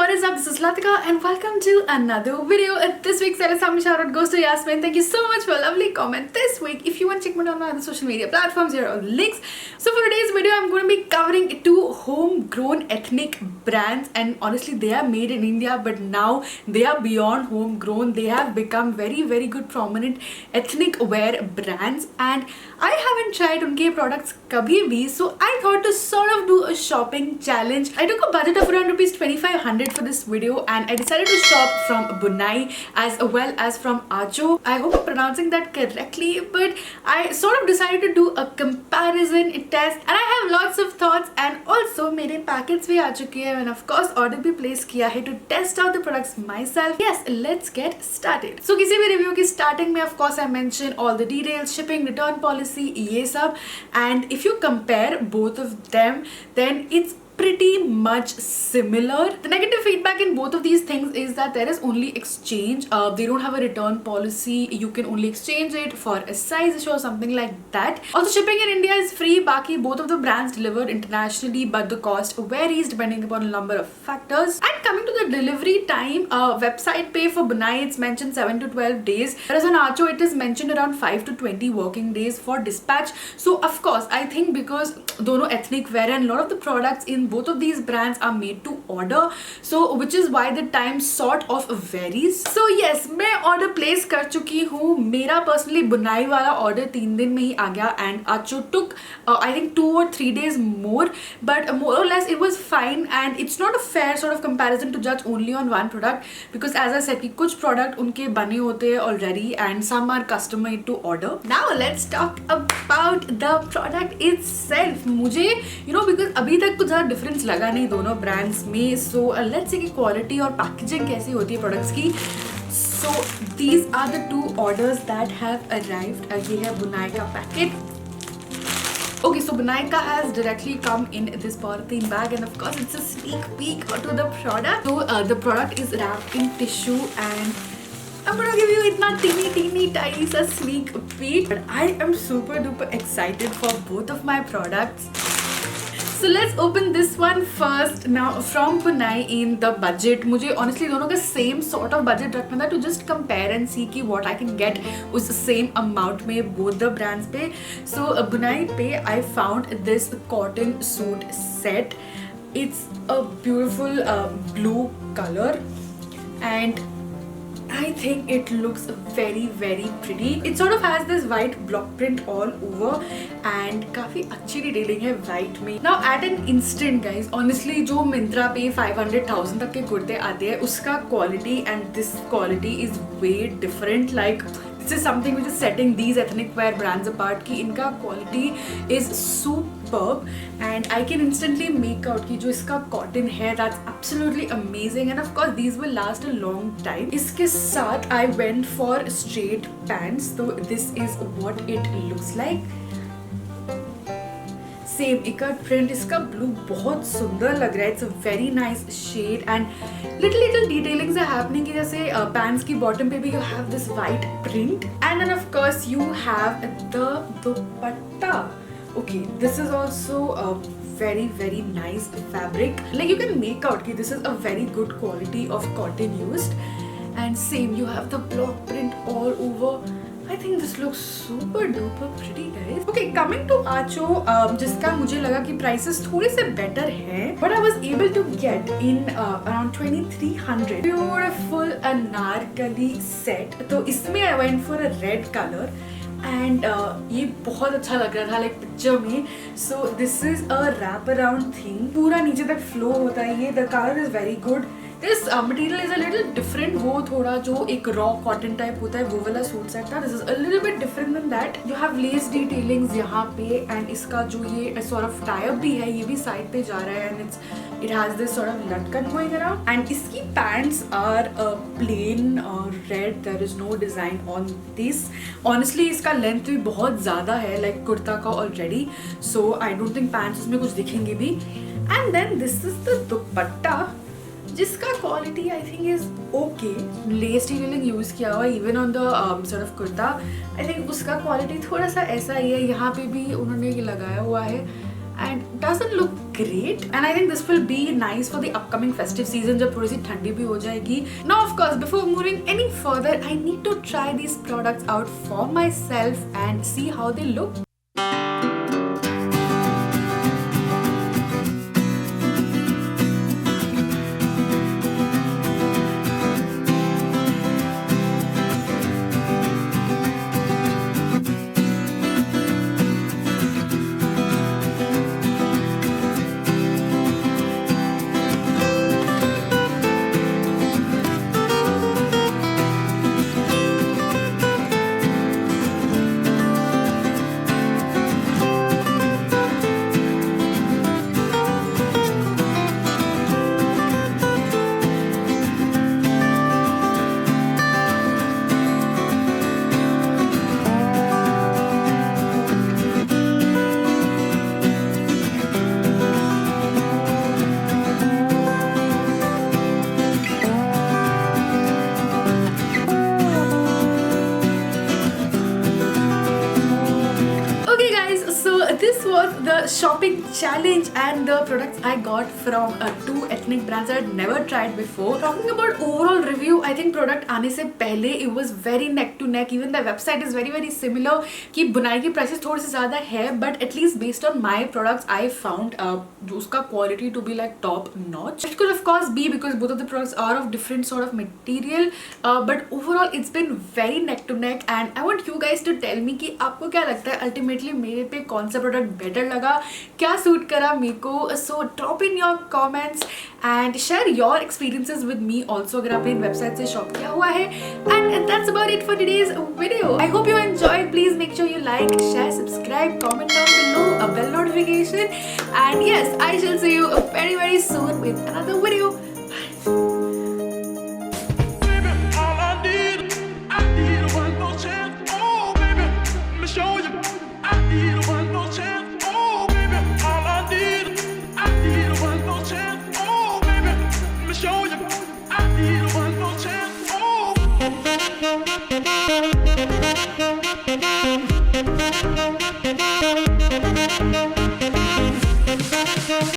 what is up? This is Latika and welcome to another video. This week's Alessami shout out goes to Yasmin. Thank you so much for a lovely comment this week. If you want to check me out on my other social media platforms, here are all the links. So for today's video, I'm going to be covering two homegrown ethnic brands, and honestly they are made in India, but now they are beyond homegrown. They have become very good prominent ethnic wear brands, and I haven't tried unke products kabhi bhi, so I thought to sort of do a shopping challenge. I took a budget of around rupees 2500 for this video, and I decided to shop from Bunai as well as from Acho. I hope I'm pronouncing that correctly, but I sort of decided to do a comparison test, and I have lots of thoughts, and also मेरे packets भी आ चुके हैं, and of course order भी place किया है to test out the products myself. Yes, let's get started. So किसी भी review की starting में of course I mention all the details, shipping, return policy, ये सब, and if you compare both of them, then it's pretty much similar. The negative feedback in both of these things is that there is only exchange. They don't have a return policy. You can only exchange it for a size issue or something like that. Also, shipping in India is free. Baki, both of the brands delivered internationally, but the cost varies depending upon a number of factors. And coming to the delivery time, website pay for Bunai, it's mentioned 7 to 12 days. Whereas on Acho, it is mentioned around 5 to 20 working days for dispatch. So of course, I think because dono ethnic wear and a lot of the products in both of these brands are made to order, so which is why the time sort of varies. So yes, मैं order place कर चुकी हूँ. मेरा personally बुनाई वाला order 3 दिन में ही आ गया, and Acho took I think 2 or 3 days more, but more or less it was fine, and it's not a fair sort of comparison to judge only on one product, because as I said कि कुछ product उनके बने होते हैं already and some are custom made to order. Now let's talk about the product itself. मुझे because अभी तक कुछ ज़्यादा डिफरेंस लगा नहीं दोनों ब्रांड्स में, सो लेट्स सी कि क्वालिटी और पैकेजिंग कैसी होती है प्रोडक्ट्स की. So these are the two orders that have arrived. ये है बुनाई का packet. Okay, so Bunai has directly come in this polythene bag, and of course it's a sneak peek to the product. So the product is wrapped in tissue, and I'm gonna give you itna teeny tiny sa sneak peek. But I am super duper excited for both of my products. So let's open this one first. Now from Bunai in the budget, मुझे honestly दोनों का same sort of budget रखना था to just compare and see कि what I can get उस same amount में both the brands पे. So Bunai पे I found this cotton suit set. It's a beautiful blue color, and I think it looks very pretty. It sort of has this white block print all over, and काफी अच्छी detailing है white में. Now at an instant guys, honestly जो Myntra पे 500,000 तक के कुर्ते आते हैं उसका quality and this quality is way different. Like this is something which is setting these ethnic wear brands apart कि इनका quality is superb, and I can instantly make out कि जो इसका cotton है that's absolutely amazing, and of course these will last a long time. इसके साथ I went for straight pants, so this is what it looks like. Same ikat print, इसका blue बहुत सुंदर लग रहा है. It's a very nice shade, and little detailings are happening कि जैसे पैंट्स की बॉटम पे भी you have this white print, and then of course you have the dupatta. Okay, this is also very nice fabric. Like you can make out कि this is a very good quality of cotton used, and same you have the block print all over. I think this looks super duper pretty guys. Okay, coming to Acho, जिसका मुझे लगा कि prices थोड़े से better है, but I was able to get in around 2300. Beautiful Anarkali set. तो इसमें I went for a red color, and ये बहुत अच्छा लग रहा था like पिक्चर में. So this is a wrap around thing. पूरा नीचे तक flow होता है ये. The color is very good. This material is a little different. वो थोड़ा जो एक raw cotton type होता है वो वाला सूट सेट था. This is a little bit different than that. You have lace detailings यहाँ पे, and इसका जो ये sort of tie up भी है ये भी side पे जा रहा है, and it has this sort of लटकन going around. And इसकी pants are plain red. There is no design on this. Honestly इसका length भी बहुत ज़्यादा है like कुर्ता का already. So I don't think pants उसमें कुछ दिखेंगे भी. And then this is the दुपट्टा, जिसका quality I think is okay. Less detailing use किया हुआ even on the sort of kurta. I think उसका क्वालिटी थोड़ा सा ऐसा ही है. यहाँ पे भी उन्होंने ये लगाया हुआ है, and doesn't look great, and I think this will be nice for the upcoming festive season जब थोड़ी सी ठंडी भी हो जाएगी. Now of course, before moving any further, I need to try these products out for myself and see how they look. This was the shopping challenge and the products I got from two ethnic brands that I'd never tried before. Talking about overall review, I think product आने से पहले it was very neck to neck. Even the website is very similar कि बुनाई की prices थोड़ी सी ज़्यादा है, but at least based on my products I found उसका quality to be like top notch. It could of course be because both of the products are of different sort of material, but overall it's been very neck to neck and I want you guys to tell me कि आपको क्या लगता है ultimately मेरे पे कौन सा product better लगा, क्या सूट करा मेरे को. So drop in your comments and share your experiences with me also अगर आपने इन वेबसाइट से शॉप किया हुआ है. And that's about it for today's video. I hope you enjoy. Please make sure you like, share, subscribe, comment down below, a bell notification, and yes, I shall see you very soon with another video.